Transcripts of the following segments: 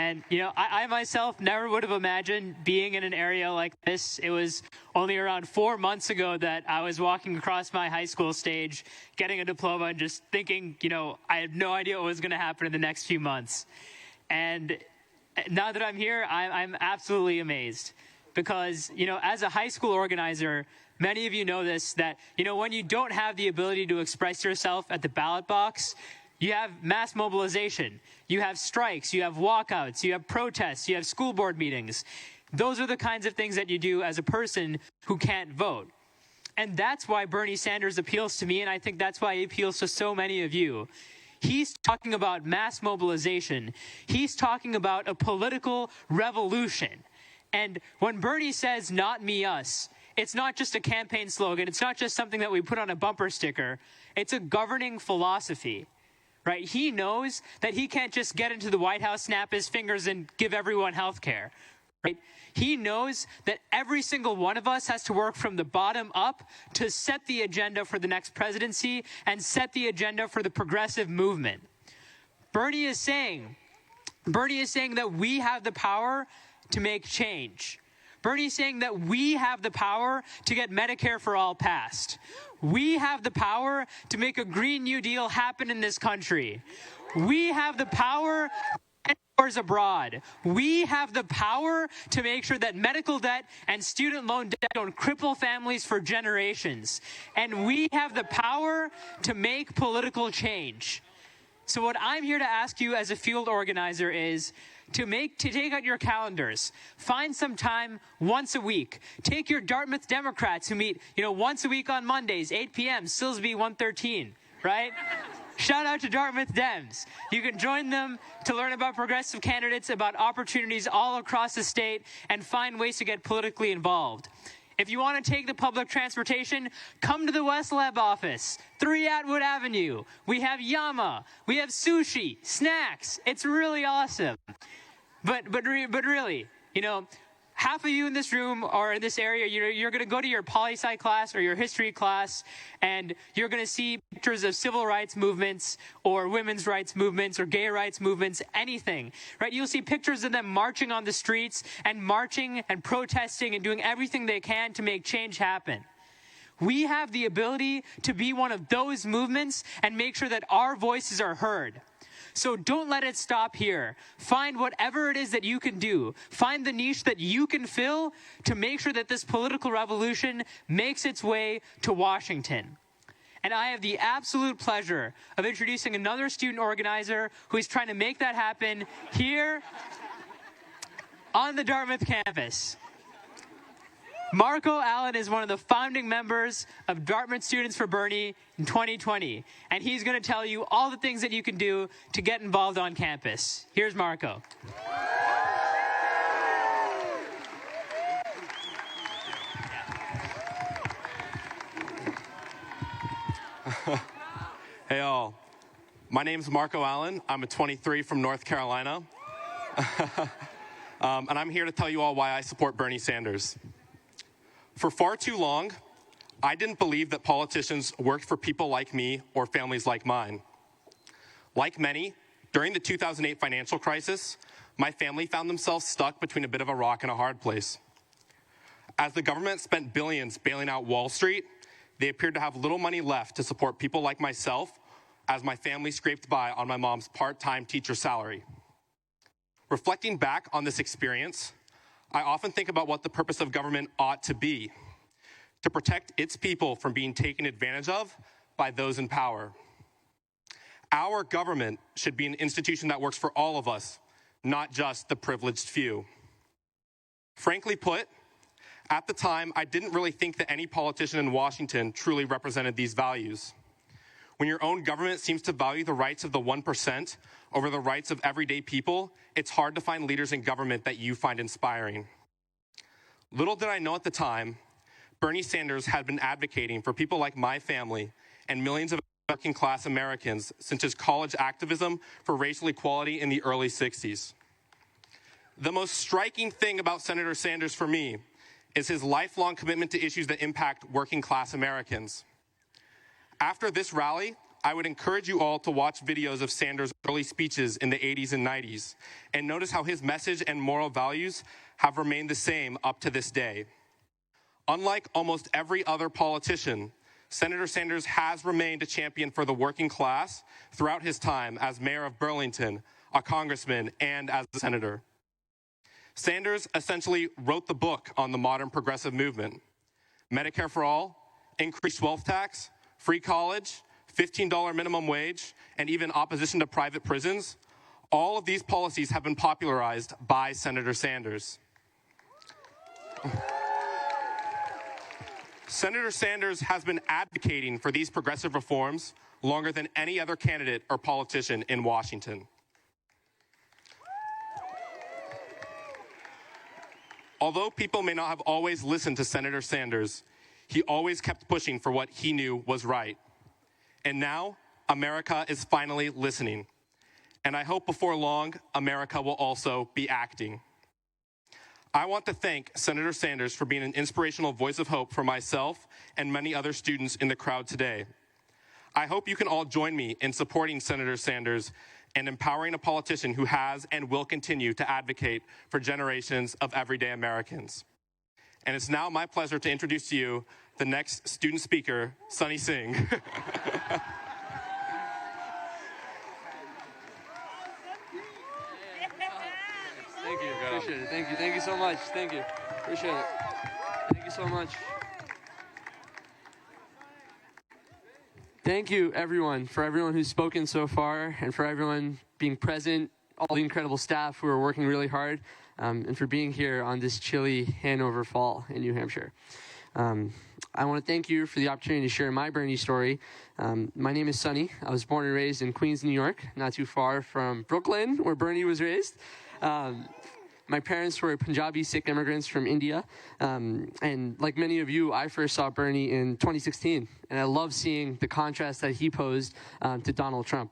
And, I myself never would have imagined being in an area like this. It was only around 4 months ago that I was walking across my high school stage, getting a diploma, and just thinking, I had no idea what was going to happen in the next few months. And now that I'm here, I'm absolutely amazed. Because, as a high school organizer, many of you know this, that, when you don't have the ability to express yourself at the ballot box, you have mass mobilization, you have strikes, you have walkouts, you have protests, you have school board meetings. Those are the kinds of things that you do as a person who can't vote. And that's why Bernie Sanders appeals to me, and I think that's why he appeals to so many of you. He's talking about mass mobilization. He's talking about a political revolution. And when Bernie says, "Not me, us," it's not just a campaign slogan. It's not just something that we put on a bumper sticker. It's a governing philosophy. Right? He knows that he can't just get into the White House, snap his fingers, and give everyone health care. Right? He knows that every single one of us has to work from the bottom up to set the agenda for the next presidency and set the agenda for the progressive movement. Bernie is saying that we have the power to make change. Bernie's saying that we have the power to get Medicare for all passed. We have the power to make a Green New Deal happen in this country. We have the power to end wars abroad. We have the power to make sure that medical debt and student loan debt don't cripple families for generations. And we have the power to make political change. So what I'm here to ask you as a field organizer is to take out your calendars, find some time once a week. Take your Dartmouth Democrats who meet, once a week on Mondays, 8 p.m., Silsby 113, right? Shout out to Dartmouth Dems. You can join them to learn about progressive candidates, about opportunities all across the state, and find ways to get politically involved. If you want to take the public transportation, come to the West Leb office, 3 Atwood Avenue. We have Yama. We have sushi, snacks. It's really awesome. But really, half of you in this room or in this area, you're going to go to your poli-sci class or your history class, and you're going to see pictures of civil rights movements or women's rights movements or gay rights movements, anything, right? You'll see pictures of them marching on the streets and marching and protesting and doing everything they can to make change happen. We have the ability to be one of those movements and make sure that our voices are heard. So don't let it stop here. Find whatever it is that you can do. Find the niche that you can fill to make sure that this political revolution makes its way to Washington. And I have the absolute pleasure of introducing another student organizer who is trying to make that happen here on the Dartmouth campus. Marco Allen is one of the founding members of Dartmouth Students for Bernie in 2020, and he's going to tell you all the things that you can do to get involved on campus. Here's Marco. Hey all, my name's Marco Allen. I'm a 23 from North Carolina, and I'm here to tell you all why I support Bernie Sanders. For far too long, I didn't believe that politicians worked for people like me or families like mine. Like many, during the 2008 financial crisis, my family found themselves stuck between a bit of a rock and a hard place. As the government spent billions bailing out Wall Street, they appeared to have little money left to support people like myself as my family scraped by on my mom's part-time teacher salary. Reflecting back on this experience, I often think about what the purpose of government ought to be: to protect its people from being taken advantage of by those in power. Our government should be an institution that works for all of us, not just the privileged few. Frankly put, at the time, I didn't really think that any politician in Washington truly represented these values. When your own government seems to value the rights of the 1% over the rights of everyday people, it's hard to find leaders in government that you find inspiring. Little did I know at the time, Bernie Sanders had been advocating for people like my family and millions of working-class Americans since his college activism for racial equality in the early 60s. The most striking thing about Senator Sanders for me is his lifelong commitment to issues that impact working-class Americans. After this rally, I would encourage you all to watch videos of Sanders' early speeches in the 80s and 90s and notice how his message and moral values have remained the same up to this day. Unlike almost every other politician, Senator Sanders has remained a champion for the working class throughout his time as mayor of Burlington, a congressman, and as a senator. Sanders essentially wrote the book on the modern progressive movement. Medicare for all, increased wealth tax, free college, $15 minimum wage, and even opposition to private prisons. All of these policies have been popularized by Senator Sanders. Senator Sanders has been advocating for these progressive reforms longer than any other candidate or politician in Washington. Although people may not have always listened to Senator Sanders, he always kept pushing for what he knew was right. And now, America is finally listening. And I hope before long, America will also be acting. I want to thank Senator Sanders for being an inspirational voice of hope for myself and many other students in the crowd today. I hope you can all join me in supporting Senator Sanders and empowering a politician who has and will continue to advocate for generations of everyday Americans. And it's now my pleasure to introduce to you the next student speaker, Singh. Thank you. Appreciate it. Thank you. Thank you so much. Thank you. Appreciate it. Thank you so much. Thank you, everyone, for everyone who's spoken so far, and for everyone being present, all the incredible staff who are working really hard, and for being here on this chilly Hanover fall in New Hampshire. I want to thank you for the opportunity to share my Bernie story. My name is Sunny. I was born and raised in Queens, New York, not too far from Brooklyn, where Bernie was raised. My parents were Punjabi Sikh immigrants from India, and like many of you, I first saw Bernie in 2016, and I love seeing the contrast that he posed to Donald Trump.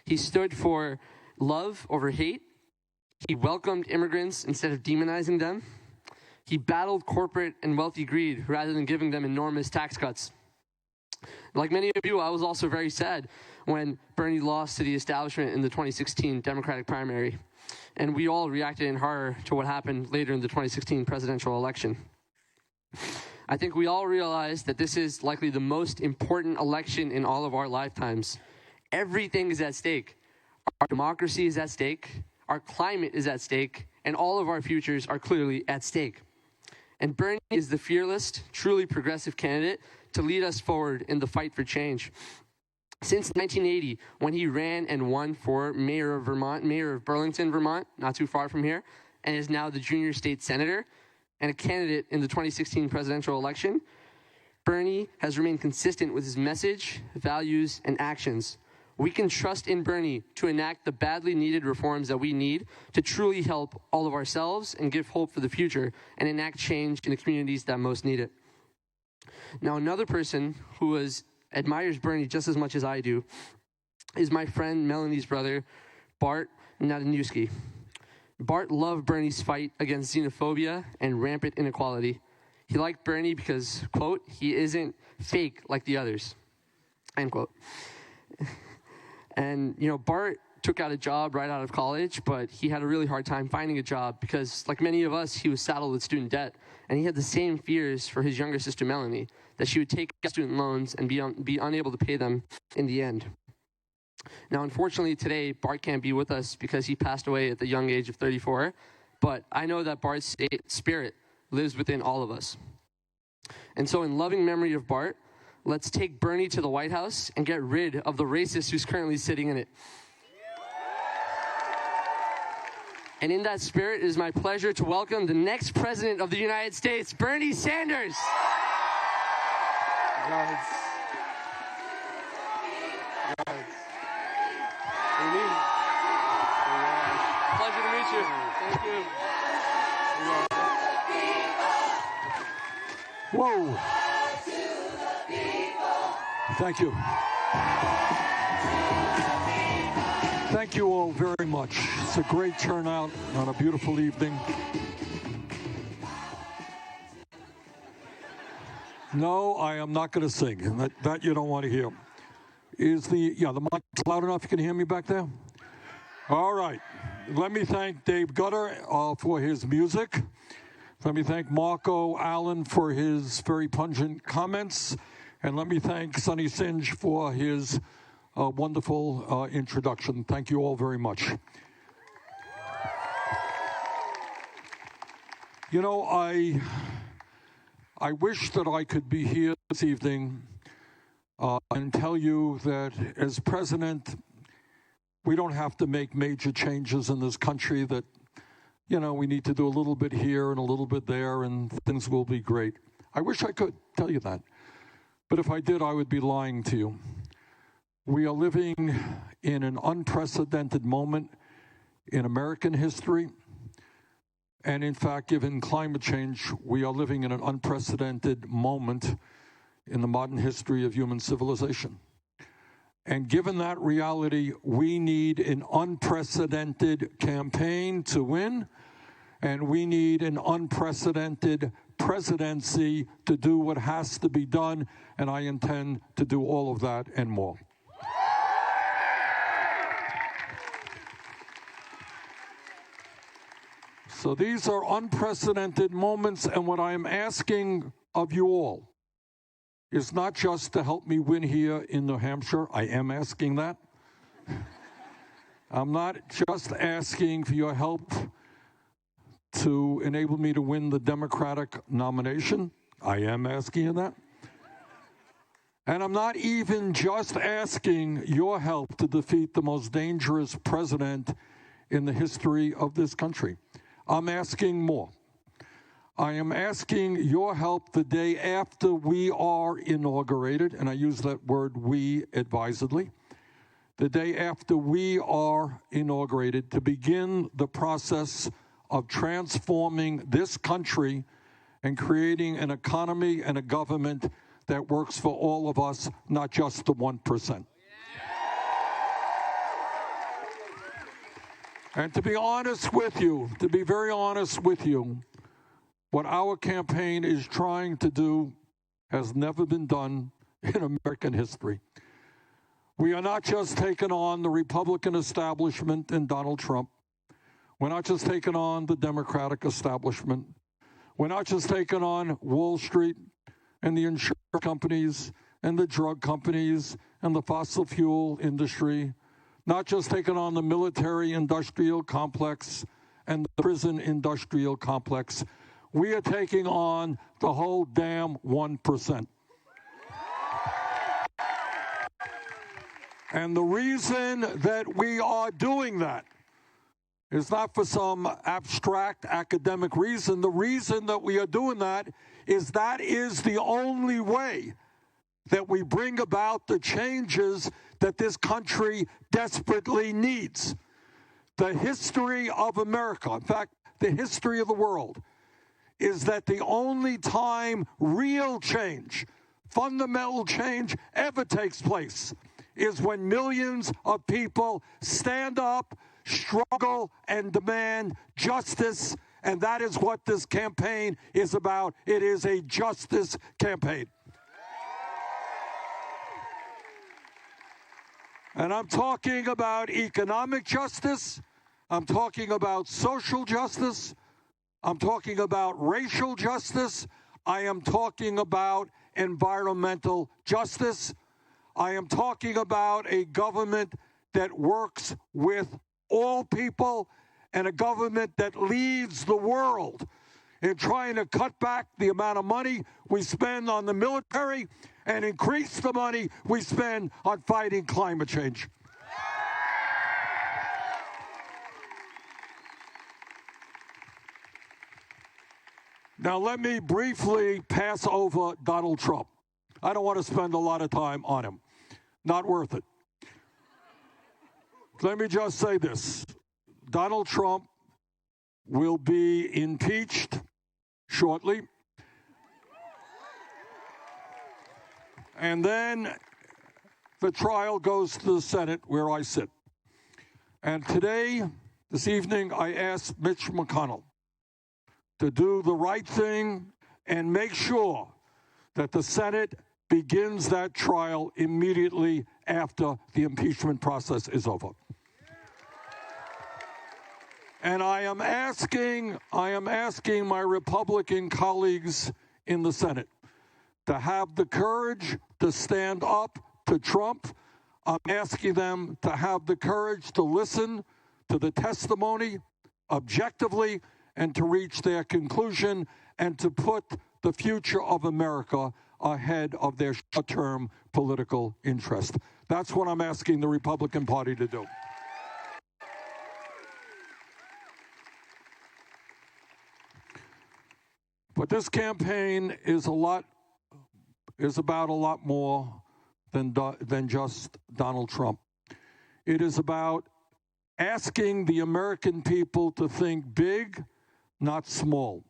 He stood for love over hate. He welcomed immigrants instead of demonizing them. He battled corporate and wealthy greed rather than giving them enormous tax cuts. Like many of you, I was also very sad when Bernie lost to the establishment in the 2016 Democratic primary. And we all reacted in horror to what happened later in the 2016 presidential election. I think we all realize that this is likely the most important election in all of our lifetimes. Everything is at stake. Our democracy is at stake, our climate is at stake, and all of our futures are clearly at stake. And Bernie is the fearless, truly progressive candidate to lead us forward in the fight for change. Since 1980, when he ran and won for mayor of Burlington, Vermont, not too far from here, and is now the junior state senator and a candidate in the 2016 presidential election, Bernie has remained consistent with his message, values, and actions. We can trust in Bernie to enact the badly needed reforms that we need to truly help all of ourselves and give hope for the future and enact change in the communities that most need it. Now, another person who admires Bernie just as much as I do is my friend Melanie's brother, Bart Nadaniewski. Bart loved Bernie's fight against xenophobia and rampant inequality. He liked Bernie because, quote, he isn't fake like the others, end quote. And, Bart took out a job right out of college, but he had a really hard time finding a job because, like many of us, he was saddled with student debt. And he had the same fears for his younger sister, Melanie, that she would take student loans and be unable to pay them in the end. Now, unfortunately, today, Bart can't be with us because he passed away at the young age of 34. But I know that Bart's spirit lives within all of us. And so in loving memory of Bart, let's take Bernie to the White House and get rid of the racist who's currently sitting in it. And in that spirit, it is my pleasure to welcome the next president of the United States, Bernie Sanders. Pleasure to meet you. Thank you. Whoa. Thank you. Thank you all very much. It's a great turnout on a beautiful evening. No, I am not going to sing. That you don't want to hear. the mic's loud enough? You can hear me back there? All right. Let me thank Dave Gutter for his music. Let me thank Marco Allen for his very pungent comments. And let me thank Sonny Singh for his wonderful introduction. Thank you all very much. You know, I wish that I could be here this evening and tell you that as president, we don't have to make major changes in this country, that, you know, we need to do a little bit here and a little bit there and things will be great. I wish I could tell you that. But if I did, I would be lying to you. We are living in an unprecedented moment in American history. And in fact, given climate change, we are living in an unprecedented moment in the modern history of human civilization. And given that reality, we need an unprecedented campaign to win, and we need an unprecedented presidency to do what has to be done, and I intend to do all of that and more. So these are unprecedented moments, and what I am asking of you all is not just to help me win here in New Hampshire. I am asking that. I'm not just asking for your help to enable me to win the Democratic nomination. I am asking you that. And I'm not even just asking your help to defeat the most dangerous president in the history of this country. I'm asking more. I am asking your help the day after we are inaugurated, and I use that word "we" advisedly, the day after we are inaugurated, to begin the process of transforming this country and creating an economy and a government that works for all of us, not just the 1%. And to be honest with you, to be very honest with you, what our campaign is trying to do has never been done in American history. We are not just taking on the Republican establishment and Donald Trump. We're not just taking on the Democratic establishment. We're not just taking on Wall Street and the insurance companies and the drug companies and the fossil fuel industry. Not just taking on the military-industrial complex and the prison-industrial complex. We are taking on the whole damn 1%. And the reason that we are doing that is not for some abstract academic reason. The reason that we are doing that is the only way that we bring about the changes that this country desperately needs. The history of America, in fact, the history of the world, is that the only time real change, fundamental change, ever takes place is when millions of people stand up, struggle, and demand justice. And that is what this campaign is about. It is a justice campaign. And I'm talking about economic justice. I'm talking about social justice. I'm talking about racial justice. I am talking about environmental justice. I am talking about a government that works with all people and a government that leads the world in trying to cut back the amount of money we spend on the military and increase the money we spend on fighting climate change. Now, let me briefly pass over Donald Trump. I don't want to spend a lot of time on him. Not worth it. Let me just say this. Donald Trump will be impeached shortly. And then the trial goes to the Senate, where I sit. And today, this evening, I asked Mitch McConnell to do the right thing and make sure that the Senate begins that trial immediately after the impeachment process is over. And I am asking my Republican colleagues in the Senate to have the courage to stand up to Trump. I'm asking them to have the courage to listen to the testimony objectively and to reach their conclusion and to put the future of America ahead of their short-term political interest. That's what I'm asking the Republican Party to do. But this campaign is about a lot more than just Donald Trump. It is about asking the American people to think big, not small.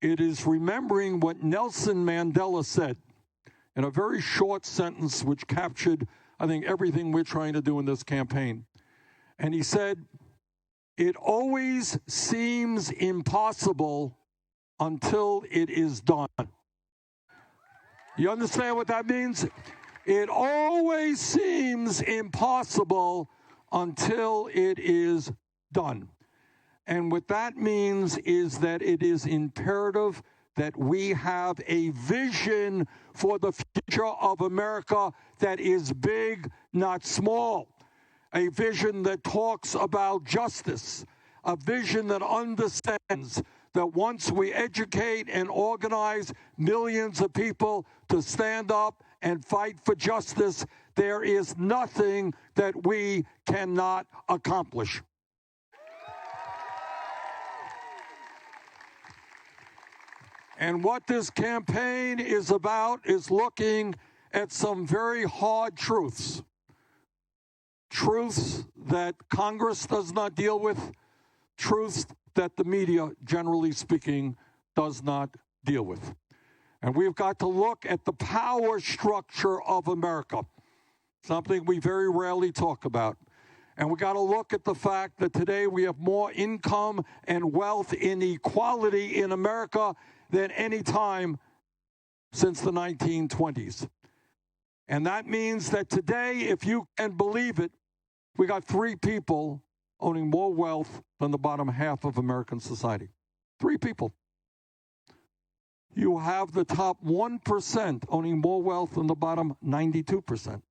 It is remembering what Nelson Mandela said in a very short sentence which captured, I think, everything we're trying to do in this campaign. And he said, "It always seems impossible until it is done." You understand what that means? It always seems impossible until it is done. And what that means is that it is imperative that we have a vision for the future of America that is big, not small. A vision that talks about justice. A vision that understands that once we educate and organize millions of people to stand up and fight for justice, there is nothing that we cannot accomplish. And what this campaign is about is looking at some very hard truths. Truths that Congress does not deal with, truths that the media, generally speaking, does not deal with. And we've got to look at the power structure of America, something we very rarely talk about. And we've got to look at the fact that today we have more income and wealth inequality in America than any time since the 1920s. And that means that today, if you can believe it, we got 3 people owning more wealth than the bottom half of American society. 3 people. You have the top 1% owning more wealth than the bottom 92%.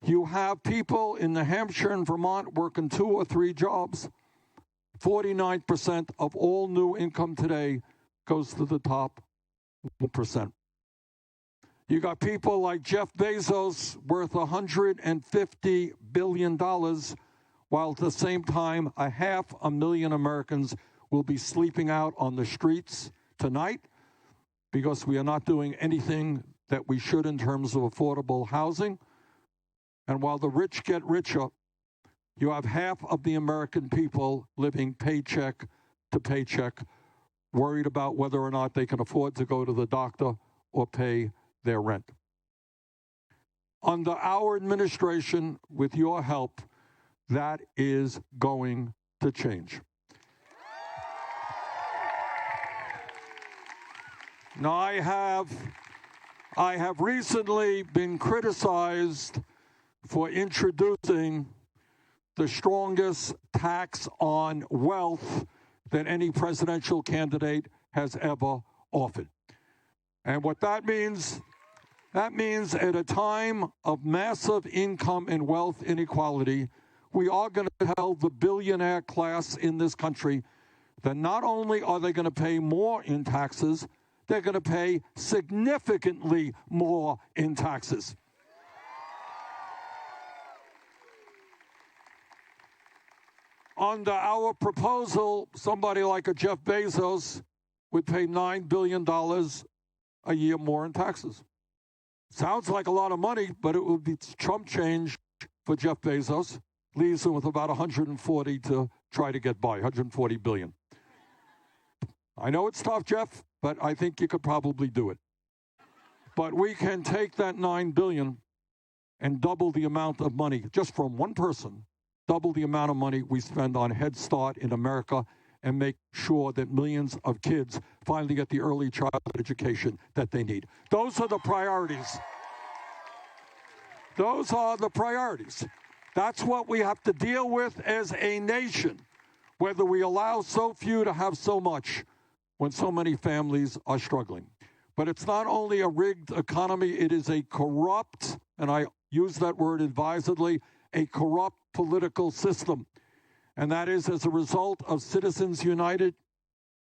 You have people in New Hampshire and Vermont working 2 or 3 jobs. 49% of all new income today goes to the top 1%. You got people like Jeff Bezos worth $150 billion, while at the same time, 500,000 Americans will be sleeping out on the streets tonight because we are not doing anything that we should in terms of affordable housing. And while the rich get richer, you have half of the American people living paycheck to paycheck, worried about whether or not they can afford to go to the doctor or pay their rent. Under our administration, with your help, that is going to change. Now, I have recently been criticized for introducing the strongest tax on wealth that any presidential candidate has ever offered. And what that means at a time of massive income and wealth inequality, we are going to tell the billionaire class in this country that not only are they going to pay more in taxes, they're going to pay significantly more in taxes. Under our proposal, somebody like a Jeff Bezos would pay $9 billion a year more in taxes. Sounds like a lot of money, but it would be Trump change for Jeff Bezos. Leaves him with about 140 to try to get by, 140 billion. I know it's tough, Jeff, but I think you could probably do it. But we can take that $9 billion and double the amount of money, just from one person, double the amount of money we spend on Head Start in America and make sure that millions of kids finally get the early childhood education that they need. Those are the priorities. Those are the priorities. That's what we have to deal with as a nation, whether we allow so few to have so much when so many families are struggling. But it's not only a rigged economy, it is a corrupt, and I use that word advisedly, a corrupt political system. And that is as a result of Citizens United.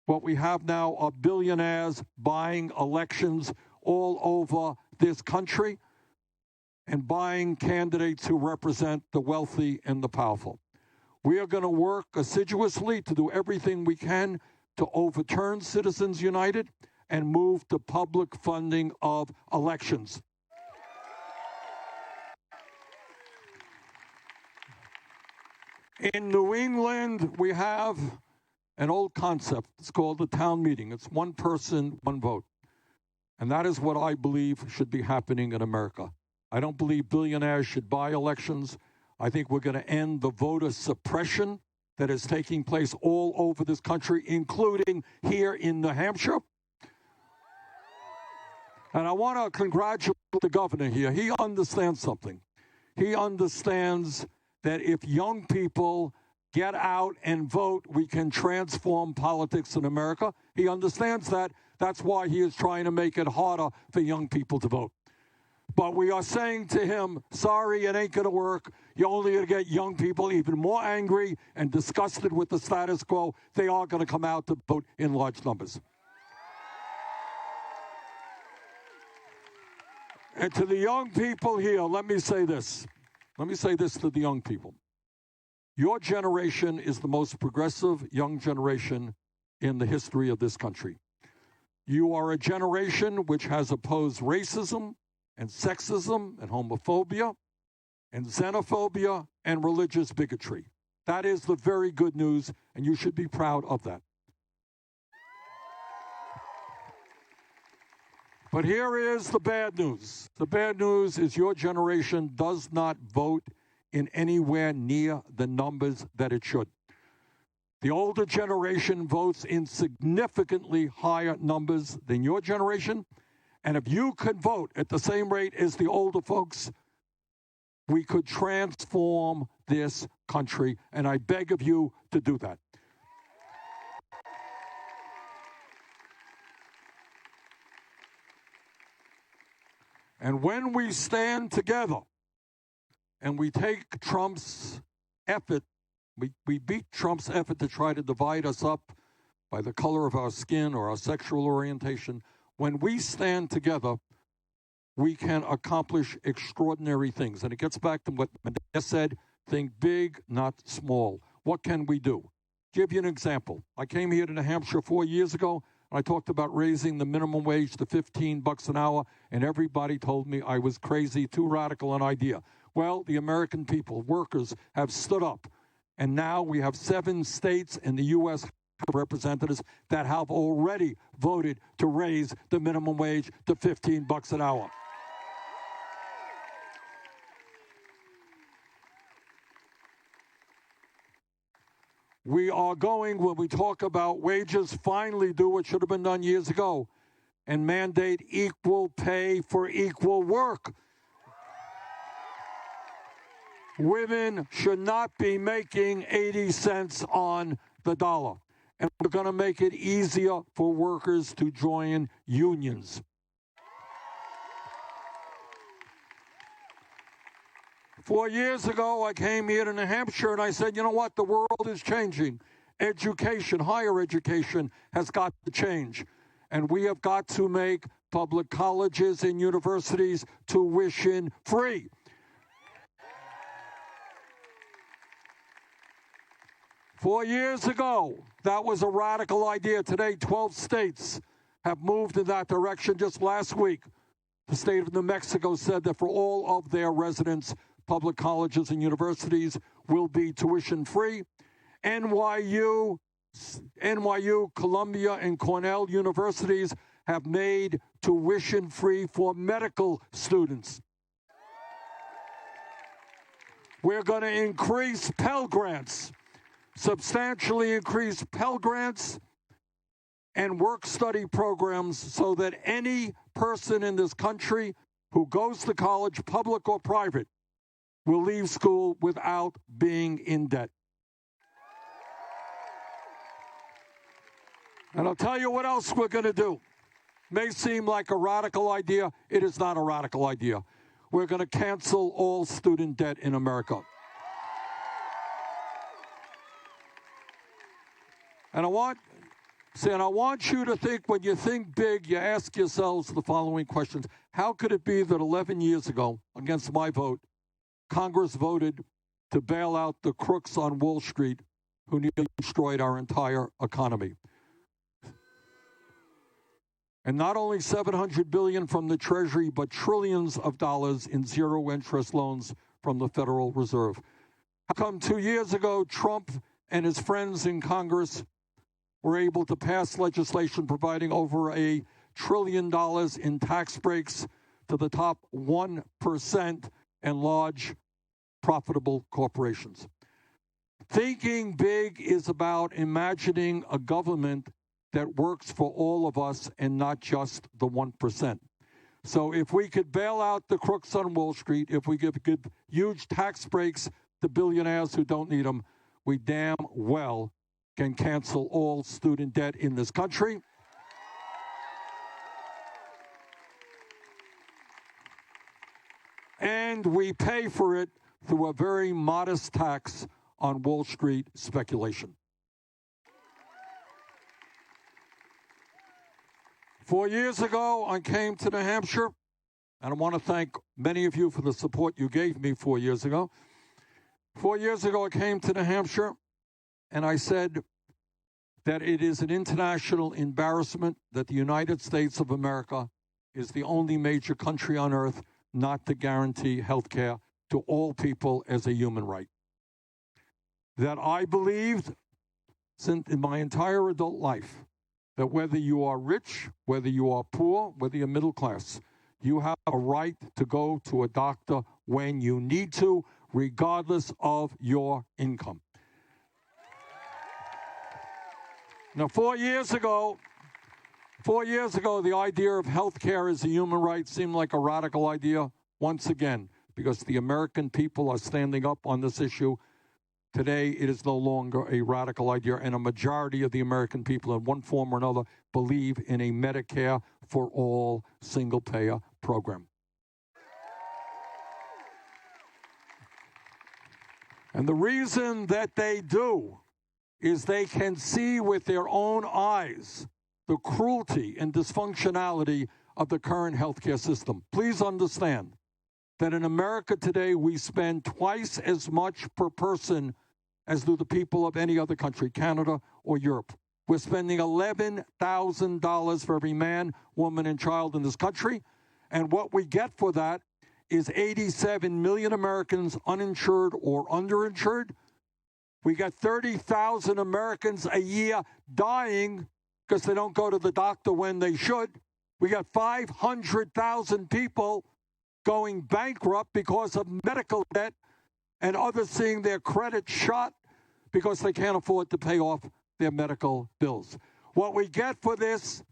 What we have now are billionaires buying elections all over this country and buying candidates who represent the wealthy and the powerful. We are going to work assiduously to do everything we can to overturn Citizens United and move to public funding of elections. In New England, we have an old concept. It's called the town meeting. It's one person, one vote. And that is what I believe should be happening in America. I don't believe billionaires should buy elections. I think we're going to end the voter suppression that is taking place all over this country, including here in New Hampshire. And I want to congratulate the governor here. He understands something. He understands that if young people get out and vote, we can transform politics in America. He understands that. That's why he is trying to make it harder for young people to vote. But we are saying to him, sorry, it ain't going to work. You're only going to get young people even more angry and disgusted with the status quo. They are going to come out to vote in large numbers. And to the young people here, let me say this. Let me say this to the young people. Your generation is the most progressive young generation in the history of this country. You are a generation which has opposed racism and sexism and homophobia and xenophobia and religious bigotry. That is the very good news, and you should be proud of that. But here is the bad news. The bad news is your generation does not vote in anywhere near the numbers that it should. The older generation votes in significantly higher numbers than your generation. And if you could vote at the same rate as the older folks, we could transform this country. And I beg of you to do that. And when we stand together and we take Trump's effort, we beat Trump's effort to try to divide us up by the color of our skin or our sexual orientation, when we stand together, we can accomplish extraordinary things. And it gets back to what Medicare said, think big, not small. What can we do? Give you an example. I came here to New Hampshire 4 years ago. I talked about raising the minimum wage to $15 an hour, and everybody told me I was crazy, too radical an idea. Well, the American people, workers, have stood up, and now we have 7 states in the U.S. House of Representatives that have already voted to raise the minimum wage to $15 an hour. We are going, when we talk about wages, finally do what should have been done years ago and mandate equal pay for equal work. Women should not be making 80 cents on the dollar. And we're going to make it easier for workers to join unions. Four years ago, I came here to New Hampshire and I said, you know what? The world is changing. Education, higher education has got to change. And we have got to make public colleges and universities tuition free. Four years ago, that was a radical idea. Today, 12 states have moved in that direction. Just last week, the state of New Mexico said that for all of their residents, public colleges and universities will be tuition-free. NYU, Columbia, and Cornell universities have made tuition-free for medical students. We're going to increase Pell Grants, substantially increase Pell Grants and work-study programs so that any person in this country who goes to college, public or private, will leave school without being in debt. And I'll tell you what else we're going to do. May seem like a radical idea. It is not a radical idea. We're going to cancel all student debt in America. And I want you to think, when you think big, you ask yourselves the following questions. How could it be that 11 years ago, against my vote, Congress voted to bail out the crooks on Wall Street who nearly destroyed our entire economy? And not only $700 billion from the Treasury, but trillions of dollars in zero-interest loans from the Federal Reserve. How come 2 years ago, Trump and his friends in Congress were able to pass legislation providing over $1 trillion in tax breaks to the top 1% and large, profitable corporations? Thinking big is about imagining a government that works for all of us and not just the 1%. So if we could bail out the crooks on Wall Street, if we could give huge tax breaks to billionaires who don't need them, we damn well can cancel all student debt in this country. And we pay for it through a very modest tax on Wall Street speculation. 4 years ago, I came to New Hampshire, and I want to thank many of you for the support you gave me 4 years ago. 4 years ago, I came to New Hampshire, and I said that it is an international embarrassment that the United States of America is the only major country on earth not to guarantee health care to all people as a human right. That I believed since in my entire adult life that whether you are rich, whether you are poor, whether you're middle class, you have a right to go to a doctor when you need to, regardless of your income. Now, 4 years ago, the idea of health care as a human right seemed like a radical idea once again, because the American people are standing up on this issue. Today, it is no longer a radical idea, and a majority of the American people, in one form or another, believe in a Medicare for all single-payer program. And the reason that they do is they can see with their own eyes the cruelty and dysfunctionality of the current healthcare system. Please understand that in America today, we spend twice as much per person as do the people of any other country, Canada or Europe. We're spending $11,000 for every man, woman, and child in this country. And what we get for that is 87 million Americans uninsured or underinsured. We got 30,000 Americans a year dying because they don't go to the doctor when they should. We got 500,000 people going bankrupt because of medical debt, and others seeing their credit shot because they can't afford to pay off their medical bills. What we get for this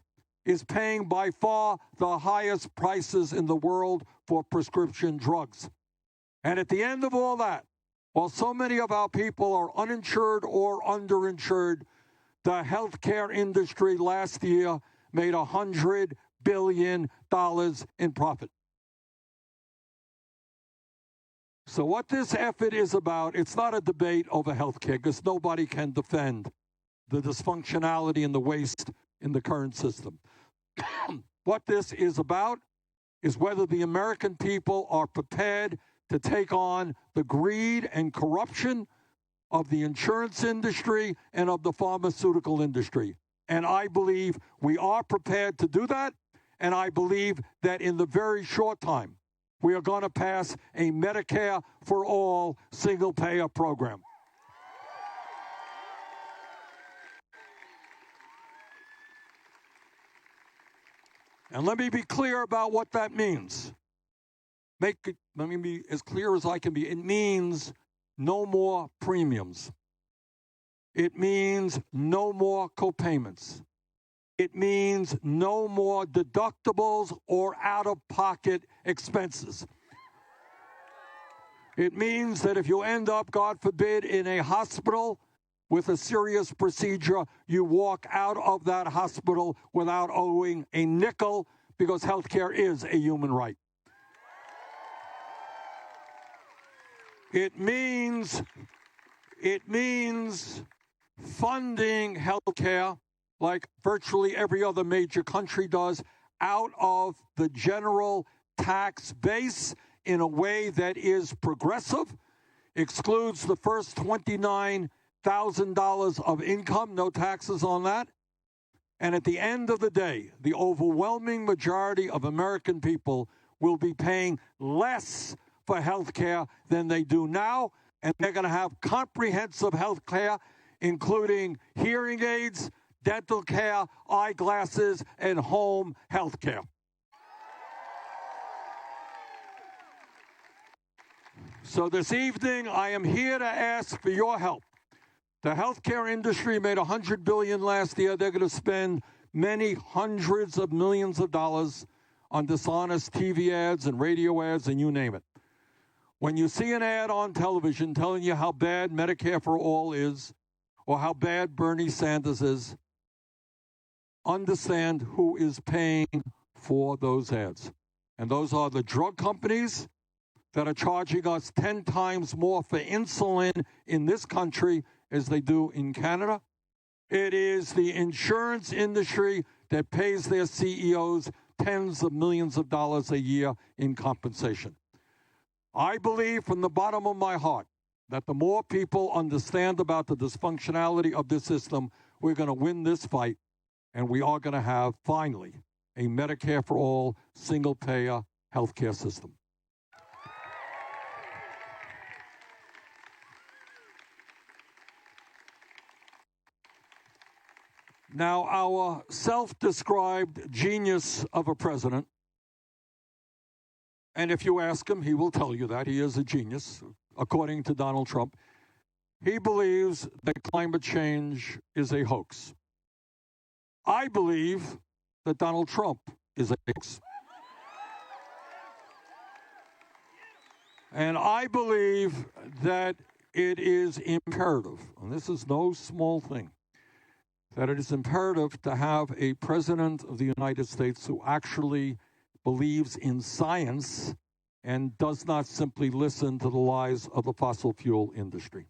is paying by far the highest prices in the world for prescription drugs. And at the end of all that, while so many of our people are uninsured or underinsured, the healthcare industry last year made $100 billion in profit. So what this effort is about, it's not a debate over healthcare, because nobody can defend the dysfunctionality and the waste in the current system. What this is about is whether the American people are prepared to take on the greed and corruption of the insurance industry and of the pharmaceutical industry. And I believe we are prepared to do that, and I believe that in the very short time, we are going to pass a Medicare for all single-payer program. And let me be clear about what that means. Let me be as clear as I can be. It means no more premiums. It means no more copayments. It means no more deductibles or out-of-pocket expenses. It means that if you end up, God forbid, in a hospital with a serious procedure, you walk out of that hospital without owing a nickel, because health care is a human right. It means funding health care like virtually every other major country does, out of the general tax base in a way that is progressive, excludes the first $29,000 of income, no taxes on that. And at the end of the day, the overwhelming majority of American people will be paying less for health care than they do now, and they're going to have comprehensive health care, including hearing aids, dental care, eyeglasses, and home health care. So this evening, I am here to ask for your help. The healthcare industry made $100 billion last year. They're going to spend many hundreds of millions of dollars on dishonest TV ads and radio ads and you name it. When you see an ad on television telling you how bad Medicare for all is, or how bad Bernie Sanders is, understand who is paying for those ads. And those are the drug companies that are charging us 10 times more for insulin in this country as they do in Canada. It is the insurance industry that pays their CEOs tens of millions of dollars a year in compensation. I believe from the bottom of my heart that the more people understand about the dysfunctionality of this system, we're going to win this fight, and we are going to have, finally, a Medicare for all, single-payer healthcare system. Now, our self-described genius of a president, and if you ask him, he will tell you that he is a genius, according to Donald Trump, he believes that climate change is a hoax. I believe that Donald Trump is a hoax. And I believe that it is imperative, and this is no small thing, that it is imperative to have a president of the United States who actually believes in science and does not simply listen to the lies of the fossil fuel industry.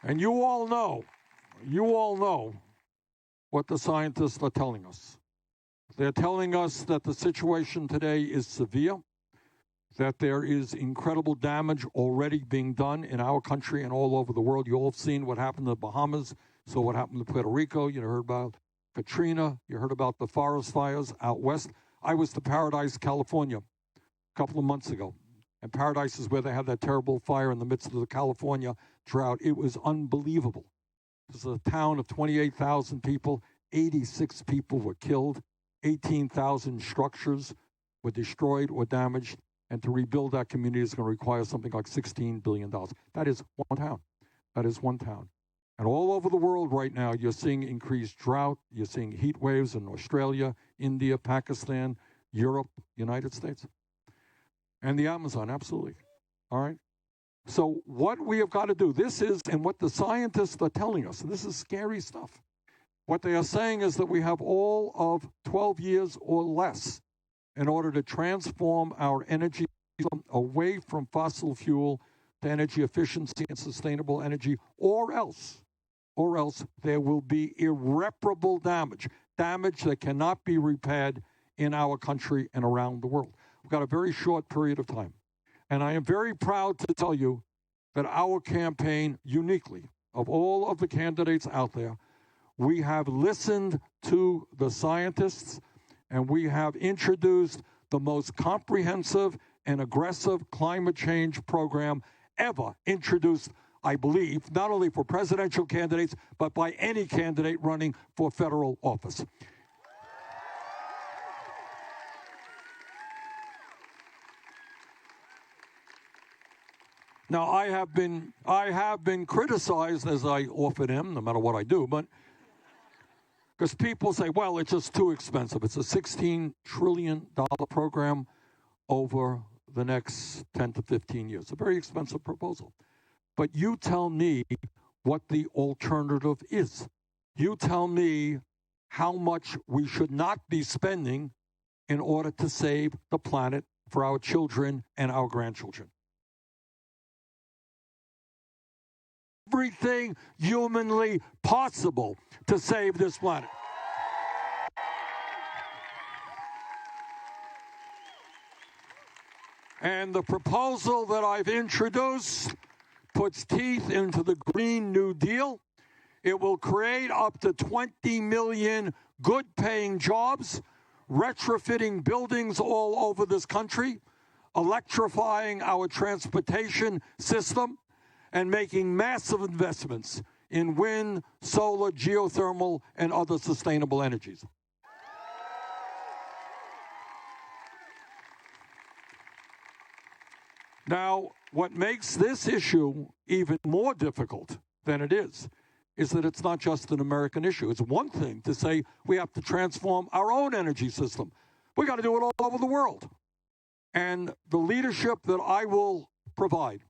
And you all know what the scientists are telling us. They're telling us that the situation today is severe, that there is incredible damage already being done in our country and all over the world. You all have seen what happened to the Bahamas, so what happened to Puerto Rico. You heard about Katrina. You heard about the forest fires out west. I was to Paradise, California, a couple of months ago. And Paradise is where they had that terrible fire in the midst of the California drought. It was unbelievable. This is a town of 28,000 people. 86 people were killed. 18,000 structures were destroyed or damaged. And to rebuild that community is going to require something like $16 billion. That is one town. That is one town. And all over the world right now, you're seeing increased drought. You're seeing heat waves in Australia, India, Pakistan, Europe, United States. And the Amazon, absolutely. All right? So what we have got to do, this is, and what the scientists are telling us, and this is scary stuff. What they are saying is that we have all of 12 years or less in order to transform our energy system away from fossil fuel to energy efficiency and sustainable energy, or else there will be irreparable damage that cannot be repaired in our country and around the world. We've got a very short period of time. And I am very proud to tell you that our campaign, uniquely, of all of the candidates out there, we have listened to the scientists, and we have introduced the most comprehensive and aggressive climate change program ever introduced, I believe, not only for presidential candidates, but by any candidate running for federal office. Now, I have been criticized, as I often am, no matter what I do, but because people say, well, it's just too expensive. It's a $16 trillion program over the next 10 to 15 years. A very expensive proposal. But you tell me what the alternative is. You tell me how much we should not be spending in order to save the planet for our children and our grandchildren. Everything humanly possible to save this planet. And the proposal that I've introduced puts teeth into the Green New Deal. It will create up to 20 million good-paying jobs, retrofitting buildings all over this country, electrifying our transportation system, and making massive investments in wind, solar, geothermal, and other sustainable energies. Now, what makes this issue even more difficult than it is that it's not just an American issue. It's one thing to say we have to transform our own energy system. We got to do it all over the world. And the leadership that I will provide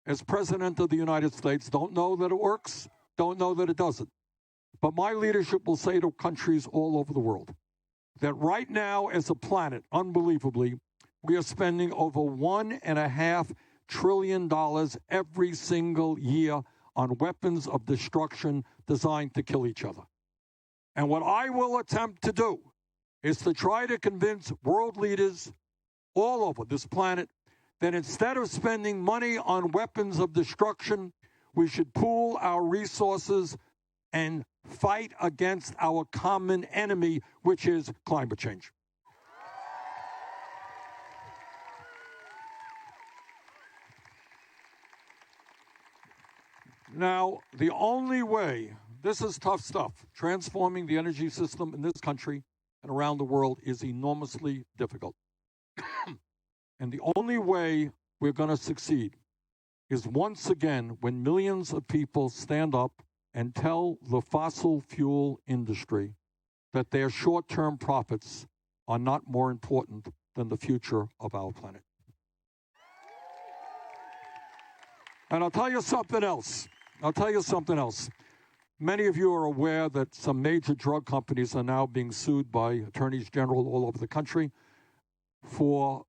as President of the United States, don't know that it works, don't know that it doesn't. But my leadership will say to countries all over the world that right now as a planet, unbelievably, we are spending over $1.5 trillion every single year on weapons of destruction designed to kill each other. And what I will attempt to do is to try to convince world leaders all over this planet that instead of spending money on weapons of destruction, we should pool our resources and fight against our common enemy, which is climate change. Now, the only way, this is tough stuff, transforming the energy system in this country and around the world is enormously difficult. And the only way we're going to succeed is once again when millions of people stand up and tell the fossil fuel industry that their short-term profits are not more important than the future of our planet. And I'll tell you something else. Many of you are aware that some major drug companies are now being sued by attorneys general all over the country for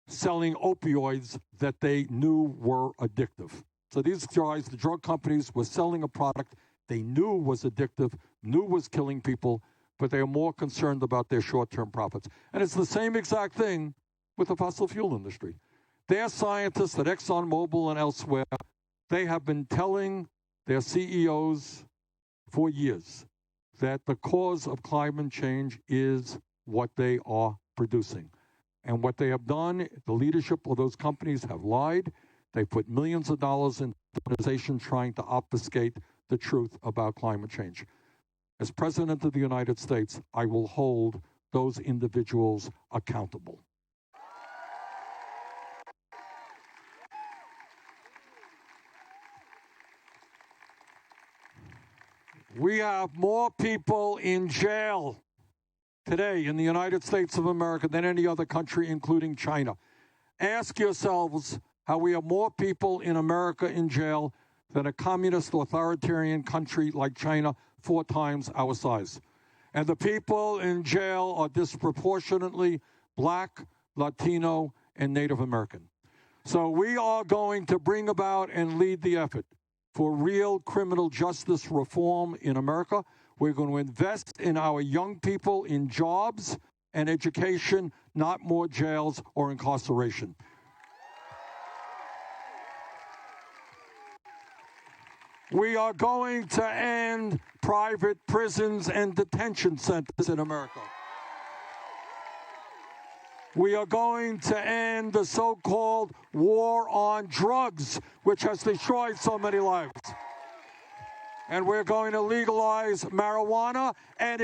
selling opioids that they knew were addictive. So these guys, the drug companies, were selling a product they knew was addictive, knew was killing people, but they are more concerned about their short-term profits. And it's the same exact thing with the fossil fuel industry. Their scientists at ExxonMobil and elsewhere, they have been telling their CEOs for years that the cause of climate change is what they are producing. And what they have done, the leadership of those companies have lied. They put millions of dollars into organization trying to obfuscate the truth about climate change. As President of the United States, I will hold those individuals accountable. We have more people in jail today in the United States of America than any other country, including China. Ask yourselves how we have more people in America in jail than a communist authoritarian country like China, 4 times our size. And the people in jail are disproportionately Black, Latino, and Native American. So we are going to bring about and lead the effort for real criminal justice reform in America. We're going to invest in our young people in jobs and education, not more jails or incarceration. We are going to end private prisons and detention centers in America. We are going to end the so-called war on drugs, which has destroyed so many lives. And we're going to legalize marijuana and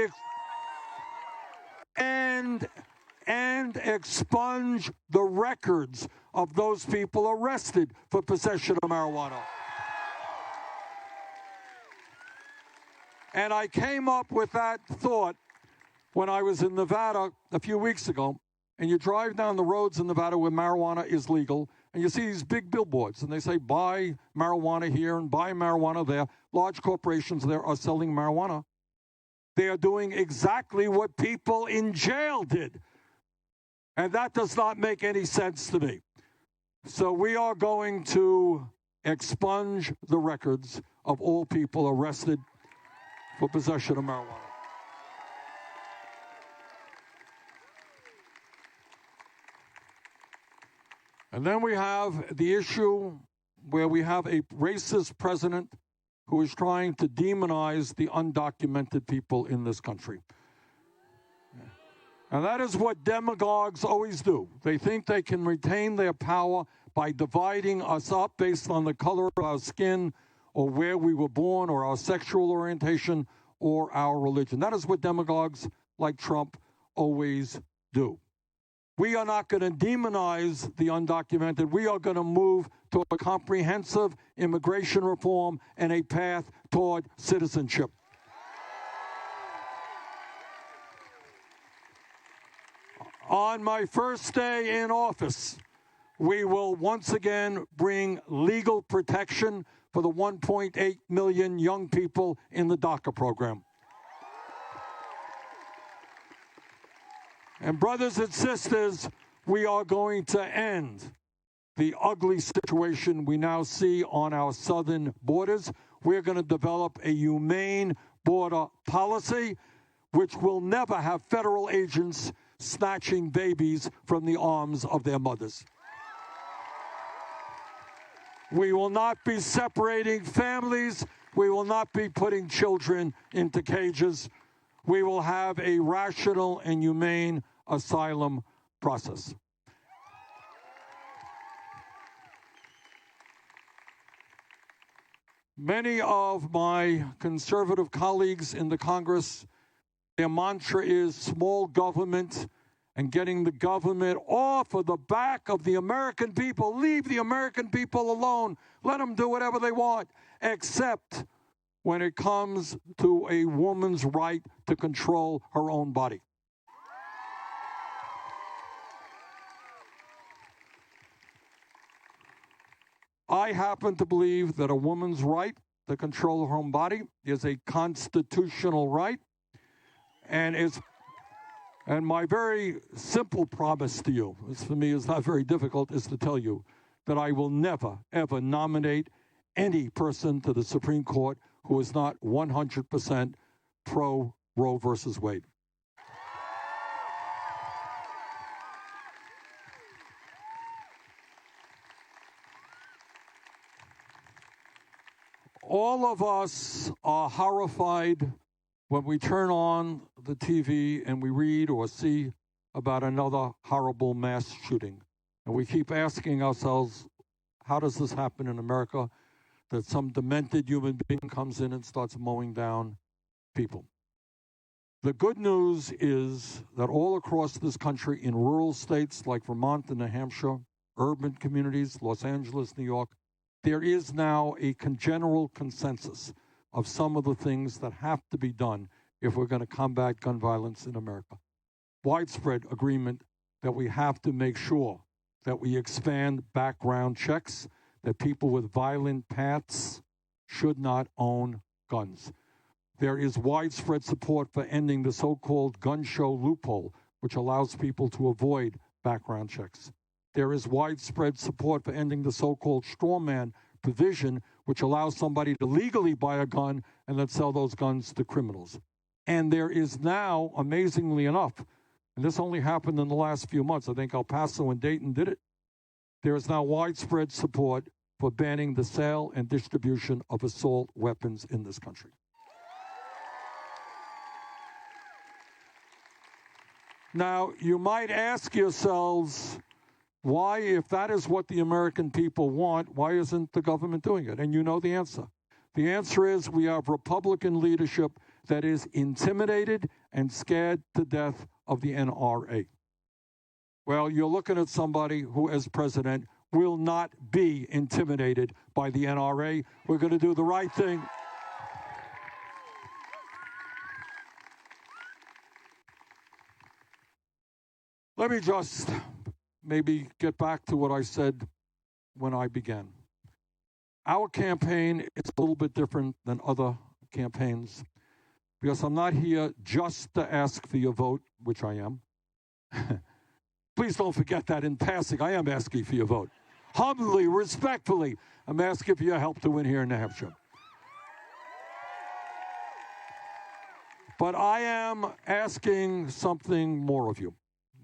and expunge the records of those people arrested for possession of marijuana. And I came up with that thought when I was in Nevada a few weeks ago, and you drive down the roads in Nevada where marijuana is legal, and you see these big billboards, and they say, buy marijuana here and buy marijuana there. Large corporations there are selling marijuana. They are doing exactly what people in jail did. And that does not make any sense to me. So we are going to expunge the records of all people arrested for possession of marijuana. And then we have the issue where we have a racist president who is trying to demonize the undocumented people in this country. And that is what demagogues always do. They think they can retain their power by dividing us up based on the color of our skin or where we were born or our sexual orientation or our religion. That is what demagogues like Trump always do. We are not going to demonize the undocumented. We are going to move toward a comprehensive immigration reform and a path toward citizenship. On my first day in office, we will once again bring legal protection for the 1.8 million young people in the DACA program. And brothers and sisters, we are going to end the ugly situation we now see on our southern borders. We're going to develop a humane border policy which will never have federal agents snatching babies from the arms of their mothers. We will not be separating families. We will not be putting children into cages. We will have a rational and humane asylum process. Many of my conservative colleagues in the Congress, their mantra is small government and getting the government off of the back of the American people. Leave the American people alone. Let them do whatever they want, except when it comes to a woman's right to control her own body. I happen to believe that a woman's right to control her own body is a constitutional right, and my very simple promise to you, this for me is not very difficult, is to tell you that I will never, ever nominate any person to the Supreme Court who is not 100% pro Roe versus Wade. All of us are horrified when we turn on the TV and we read or see about another horrible mass shooting. And we keep asking ourselves, how does this happen in America? That some demented human being comes in and starts mowing down people. The good news is that all across this country, in rural states like Vermont and New Hampshire, urban communities, Los Angeles, New York, there is now a general consensus of some of the things that have to be done if we're going to combat gun violence in America. Widespread agreement that we have to make sure that we expand background checks, that people with violent pasts should not own guns. There is widespread support for ending the so-called gun show loophole, which allows people to avoid background checks. There is widespread support for ending the so-called straw man provision, which allows somebody to legally buy a gun and then sell those guns to criminals. And there is now, amazingly enough, and this only happened in the last few months, I think El Paso and Dayton did it, there is now widespread support for banning the sale and distribution of assault weapons in this country. Now, you might ask yourselves, why, if that is what the American people want, why isn't the government doing it? And you know the answer. The answer is we have Republican leadership that is intimidated and scared to death of the NRA. well, you're looking at somebody who, as president, will not be intimidated by the NRA. We're going to do the right thing. Let me just maybe get back to what I said when I began. Our campaign is a little bit different than other campaigns because I'm not here just to ask for your vote, which I am. Please don't forget that in passing, I am asking for your vote. Humbly, respectfully, I'm asking for your help to win here in New Hampshire. But I am asking something more of you,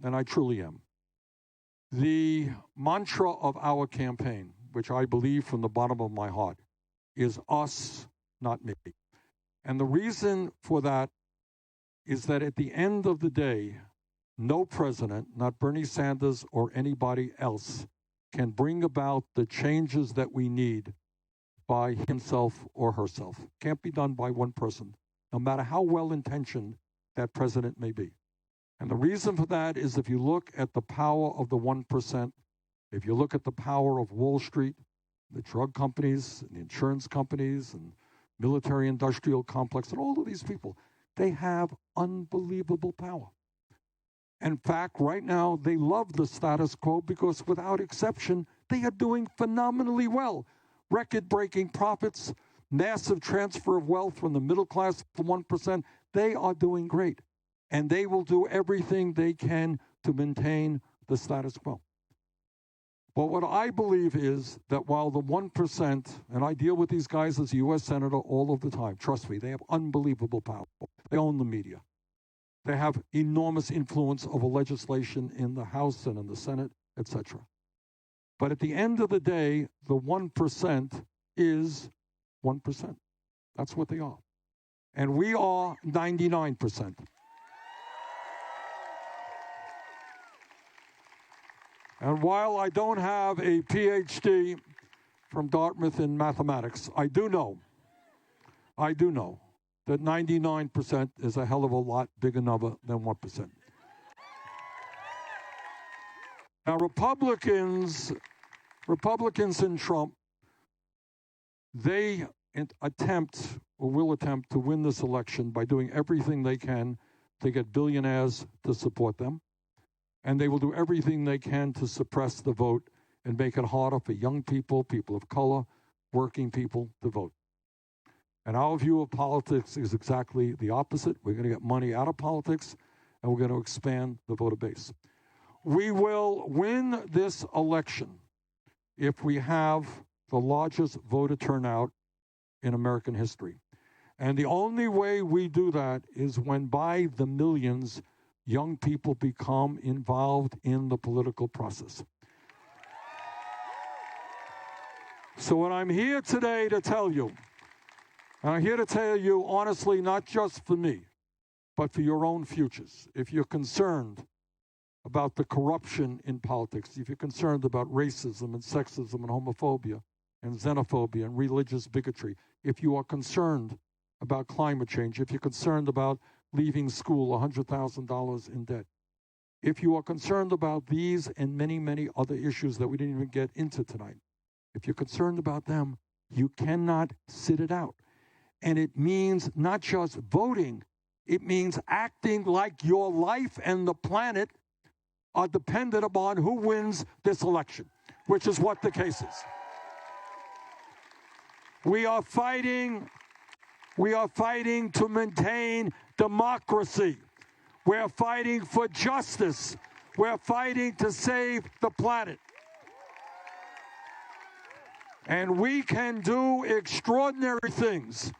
and I truly am. The mantra of our campaign, which I believe from the bottom of my heart, is us, not me. And the reason for that is that at the end of the day, no president, not Bernie Sanders or anybody else, can bring about the changes that we need by himself or herself. Can't be done by one person, no matter how well-intentioned that president may be. And the reason for that is if you look at the power of the 1%, if you look at the power of Wall Street, the drug companies, and the insurance companies, and military-industrial complex, and all of these people, they have unbelievable power. In fact, right now, they love the status quo because, without exception, they are doing phenomenally well. Record-breaking profits, massive transfer of wealth from the middle class to 1%. They are doing great. And they will do everything they can to maintain the status quo. But what I believe is that while the 1%, and I deal with these guys as a U.S. Senator all of the time, trust me, they have unbelievable power. They own the media. They have enormous influence over legislation in the House and in the Senate, etc. But at the end of the day, the 1% is 1%. That's what they are. And we are 99%. And while I don't have a PhD from Dartmouth in mathematics, I do know that 99% is a hell of a lot bigger number than 1%. Now, Republicans and Trump, they attempt or will attempt to win this election by doing everything they can to get billionaires to support them. And they will do everything they can to suppress the vote and make it harder for young people, people of color, working people to vote. And our view of politics is exactly the opposite. We're going to get money out of politics, and we're going to expand the voter base. We will win this election if we have the largest voter turnout in American history. And the only way we do that is when, by the millions, young people become involved in the political process. So what I'm here today to tell you, and I'm here to tell you honestly, not just for me, but for your own futures. If you're concerned about the corruption in politics, if you're concerned about racism and sexism and homophobia and xenophobia and religious bigotry, if you are concerned about climate change, if you're concerned about leaving school $100,000 in debt, if you are concerned about these and many, many other issues that we didn't even get into tonight, if you're concerned about them, you cannot sit it out. And it means not just voting, it means acting like your life and the planet are dependent upon who wins this election, which is what the case is. We are fighting to maintain democracy. We're fighting for justice. We're fighting to save the planet. And we can do extraordinary things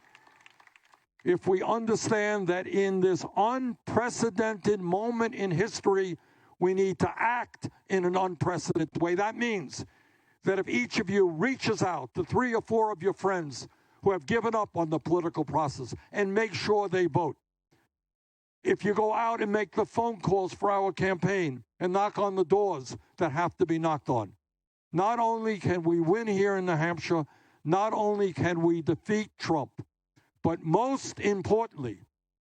if we understand that in this unprecedented moment in history, we need to act in an unprecedented way. That means that if each of you reaches out to 3 or 4 of your friends who have given up on the political process and make sure they vote, if you go out and make the phone calls for our campaign and knock on the doors that have to be knocked on, not only can we win here in New Hampshire, not only can we defeat Trump, but most importantly,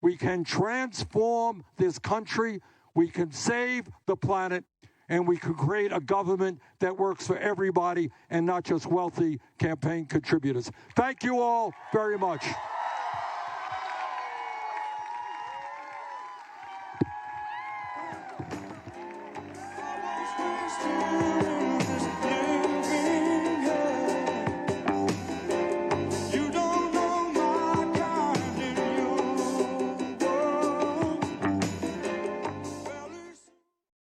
we can transform this country, we can save the planet, and we could create a government that works for everybody and not just wealthy campaign contributors. Thank you all very much.